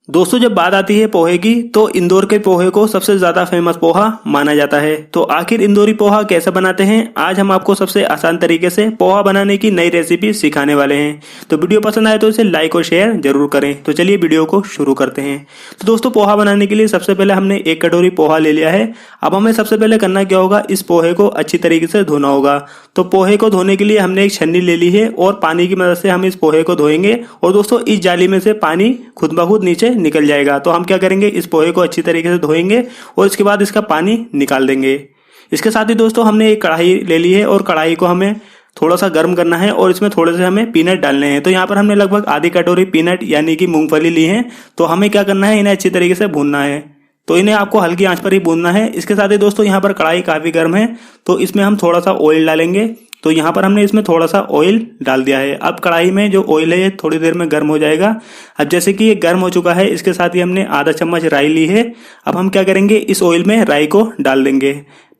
दोस्तों जब बात आती है पोहे की तो इंदौर के पोहे को सबसे ज्यादा फेमस पोहा माना जाता है। तो आखिर इंदौरी पोहा कैसे बनाते हैं, आज हम आपको सबसे आसान तरीके से पोहा बनाने की नई रेसिपी सिखाने वाले हैं। तो वीडियो पसंद आए तो इसे लाइक और शेयर जरूर करें। तो चलिए वीडियो को शुरू करते हैं। तो दोस्तों पोहा बनाने के लिए सबसे पहले हमने 1 कटोरी पोहा ले लिया है। अब हमें सबसे पहले करना क्या होगा, इस पोहे को अच्छी तरीके से धोना होगा। तो पोहे को धोने के लिए हमने एक छन्नी ले ली है और पानी की मदद से हम इस पोहे को धोएंगे। और दोस्तों इस जाली में से पानी खुद ब खुद नीचे निकल जाएगा। तो हम क्या करेंगे, इस पोहे को अच्छी तरीके से धोएंगे और इसके बाद इसका पानी निकाल देंगे। इसके साथ ही दोस्तों हमने एक कढ़ाई ले ली है और कढ़ाई को हमें थोड़ा सा गर्म करना है और इसमें थोड़े से हमें पीनट डालने हैं। तो यहाँ पर हमने लगभग आधी कटोरी पीनट यानी कि मूंगफली ली है। तो हमें क्या करना है, इन्हें अच्छी तरीके से भूनना है। तो इन्हें आपको हल्की आंच पर ही भूनना है। इसके साथ ही दोस्तों यहाँ पर कढ़ाई काफी गर्म है तो इसमें हम थोड़ा सा ऑयल डालेंगे। तो यहाँ पर हमने इसमें थोड़ा सा ऑयल डाल दिया है। अब कढ़ाई में जो ऑयल है थोड़ी देर में गर्म हो जाएगा। अब जैसे कि ये गर्म हो चुका है, इसके साथ ही हमने आधा चम्मच राई ली है। अब हम क्या करेंगे, इस ऑयल में राई को डाल देंगे।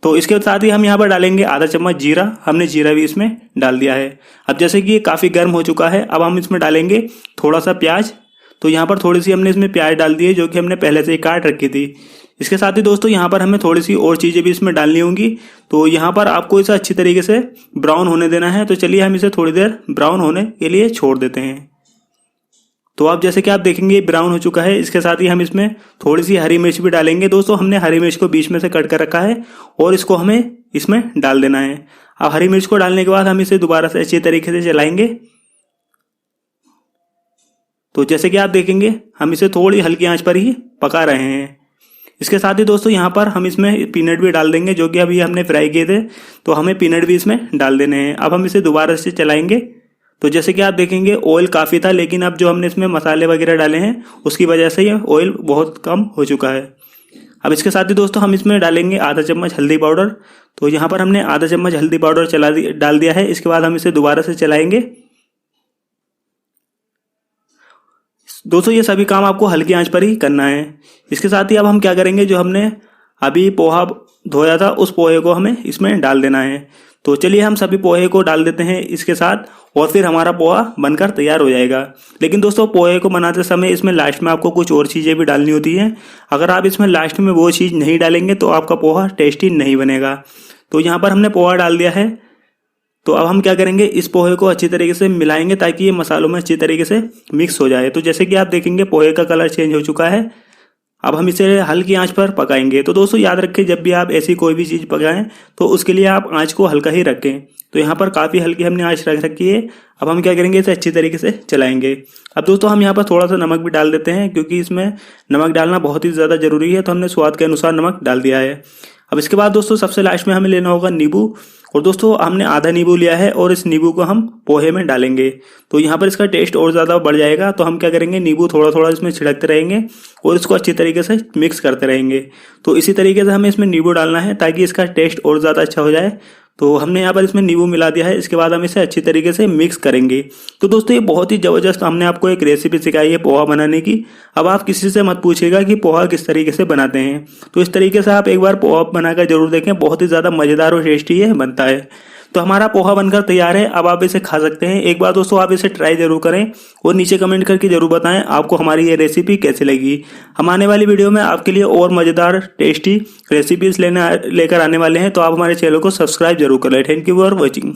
तो इसके साथ ही हम यहाँ पर डालेंगे आधा चम्मच जीरा। हमने जीरा भी इसमें डाल दिया है। अब जैसे कि ये काफी गर्म हो चुका है, अब हम इसमें डालेंगे थोड़ा सा प्याज। तो यहाँ पर थोड़ी सी हमने इसमें प्याज डाल दी है जो कि हमने पहले से ही काट रखी थी। इसके साथ ही दोस्तों यहाँ पर हमें थोड़ी सी और चीजें भी इसमें डालनी होंगी। तो यहाँ पर आपको इसे अच्छी तरीके से ब्राउन होने देना है। तो चलिए हम इसे थोड़ी देर ब्राउन होने के लिए छोड़ देते हैं। तो आप जैसे कि आप देखेंगे ब्राउन हो चुका है। इसके साथ ही हम इसमें थोड़ी सी हरी मिर्च भी डालेंगे। दोस्तों हमने हरी मिर्च को बीच में से कट कर रखा है और इसको हमें इसमें डाल देना है। अब हरी मिर्च को डालने के बाद हम इसे दोबारा से अच्छी तरीके से चलाएंगे। तो जैसे कि आप देखेंगे हम इसे थोड़ी हल्की आंच पर ही पका रहे हैं। इसके साथ ही दोस्तों यहाँ पर हम इसमें पीनट भी डाल देंगे जो कि अभी हमने फ्राई किए थे। तो हमें पीनट भी इसमें डाल देने हैं। अब हम इसे दोबारा से चलाएंगे। तो जैसे कि आप देखेंगे ऑयल काफ़ी था, लेकिन अब जो हमने इसमें मसाले वगैरह डाले हैं उसकी वजह से ये ऑयल बहुत कम हो चुका है। अब इसके साथ ही दोस्तों हम इसमें डालेंगे आधा चम्मच हल्दी पाउडर। तो यहाँ पर हमने आधा चम्मच हल्दी पाउडर डाल दिया है। इसके बाद हम इसे दोबारा से चलाएंगे। दोस्तों ये सभी काम आपको हल्की आंच पर ही करना है। इसके साथ ही अब हम क्या करेंगे, जो हमने अभी पोहा धोया था उस पोहे को हमें इसमें डाल देना है। तो चलिए हम सभी पोहे को डाल देते हैं इसके साथ और फिर हमारा पोहा बनकर तैयार हो जाएगा। लेकिन दोस्तों पोहे को बनाते समय इसमें लास्ट में आपको कुछ और चीज़ें भी डालनी होती हैं। अगर आप इसमें लास्ट में वो चीज़ नहीं डालेंगे तो आपका पोहा टेस्टी नहीं बनेगा। तो यहाँ पर हमने पोहा डाल दिया है। तो अब हम क्या करेंगे, इस पोहे को अच्छी तरीके से मिलाएंगे ताकि ये मसालों में अच्छी तरीके से मिक्स हो जाए। तो जैसे कि आप देखेंगे पोहे का कलर चेंज हो चुका है। अब हम इसे हल्की आंच पर पकाएंगे। तो दोस्तों याद रखें, जब भी आप ऐसी कोई भी चीज़ पकाएं तो उसके लिए आप आंच को हल्का ही रखें। तो यहाँ पर काफ़ी हल्की हमने आंच रख रखी है। अब हम क्या करेंगे, इसे अच्छी तरीके से चलाएंगे। अब दोस्तों हम यहाँ पर थोड़ा सा नमक भी डाल देते हैं क्योंकि इसमें नमक डालना बहुत ही ज़्यादा जरूरी है। तो हमने स्वाद के अनुसार नमक डाल दिया है। अब इसके बाद दोस्तों सबसे लास्ट में हमें लेना होगा नींबू। और दोस्तों हमने आधा नींबू लिया है और इस नींबू को हम पोहे में डालेंगे। तो यहाँ पर इसका टेस्ट और ज़्यादा बढ़ जाएगा। तो हम क्या करेंगे, नींबू थोड़ा थोड़ा इसमें छिड़कते रहेंगे और इसको अच्छी तरीके से मिक्स करते रहेंगे। तो इसी तरीके से हमें इसमें नींबू डालना है ताकि इसका टेस्ट और ज़्यादा अच्छा हो जाए। तो हमने यहाँ पर इसमें नींबू मिला दिया है। इसके बाद हम इसे अच्छी तरीके से मिक्स करेंगे। तो दोस्तों ये बहुत ही ज़बरदस्त हमने आपको एक रेसिपी सिखाई है पोहा बनाने की। अब आप किसी से मत पूछिएगा कि पोहा किस तरीके से बनाते हैं। तो इस तरीके से आप एक बार पोहा बनाकर जरूर देखें, बहुत ही ज़्यादा मज़ेदार और टेस्टी ये बनता है। तो हमारा पोहा बनकर तैयार है। अब आप इसे खा सकते हैं। एक बार दोस्तों आप इसे ट्राई जरूर करें और नीचे कमेंट करके जरूर बताएं आपको हमारी ये रेसिपी कैसी लगी। हम आने वाली वीडियो में आपके लिए और मज़ेदार टेस्टी रेसिपीज लेकर आने वाले हैं। तो आप हमारे चैनल को सब्सक्राइब जरूर करें। Thank you for watching.